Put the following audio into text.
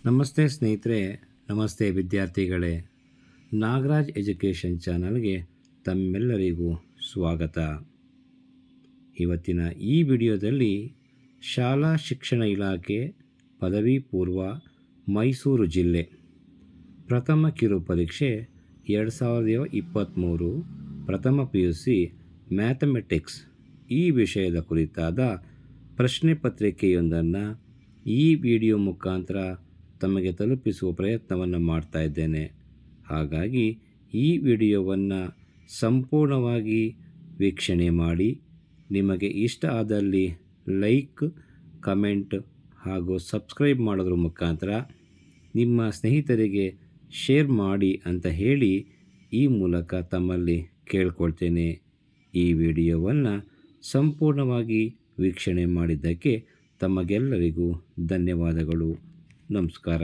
ನಮಸ್ತೆ ಸ್ನೇಹಿತರೆ, ನಮಸ್ತೆ ವಿದ್ಯಾರ್ಥಿಗಳೇ. ನಾಗರಾಜ್ ಎಜುಕೇಷನ್ ಚಾನಲ್ಗೆ ತಮ್ಮೆಲ್ಲರಿಗೂ ಸ್ವಾಗತ. ಇವತ್ತಿನ ಈ ವಿಡಿಯೋದಲ್ಲಿ ಶಾಲಾ ಶಿಕ್ಷಣ ಇಲಾಖೆ ಪದವಿ ಪೂರ್ವ ಮೈಸೂರು ಜಿಲ್ಲೆ ಪ್ರಥಮ ಕಿರು ಪರೀಕ್ಷೆ 2023 ಪ್ರಥಮ PUC ಮ್ಯಾಥಮೆಟಿಕ್ಸ್ ಈ ವಿಷಯದ ಕುರಿತಾದ ಪ್ರಶ್ನೆ ಪತ್ರಿಕೆಯೊಂದನ್ನು ಈ ವಿಡಿಯೋ ಮುಖಾಂತರ ತಮಗೆ ತಲುಪಿಸುವ ಪ್ರಯತ್ನವನ್ನು ಮಾಡ್ತಾ ಇದ್ದೇನೆ. ಹಾಗಾಗಿ ಈ ವಿಡಿಯೋವನ್ನು ಸಂಪೂರ್ಣವಾಗಿ ವೀಕ್ಷಣೆ ಮಾಡಿ, ನಿಮಗೆ ಇಷ್ಟ ಆದಲ್ಲಿ ಲೈಕ್, ಕಮೆಂಟ್ ಹಾಗೂ ಸಬ್ಸ್ಕ್ರೈಬ್ ಮಾಡೋದ್ರ ಮುಖಾಂತರ ನಿಮ್ಮ ಸ್ನೇಹಿತರಿಗೆ ಶೇರ್ ಮಾಡಿ ಅಂತ ಹೇಳಿ ಈ ಮೂಲಕ ತಮ್ಮಲ್ಲಿ ಕೇಳ್ಕೊಳ್ತೇನೆ. ಈ ವಿಡಿಯೋವನ್ನು ಸಂಪೂರ್ಣವಾಗಿ ವೀಕ್ಷಣೆ ಮಾಡಿದ್ದಕ್ಕೆ ತಮಗೆಲ್ಲರಿಗೂ ಧನ್ಯವಾದಗಳು. ನಮಸ್ಕಾರ.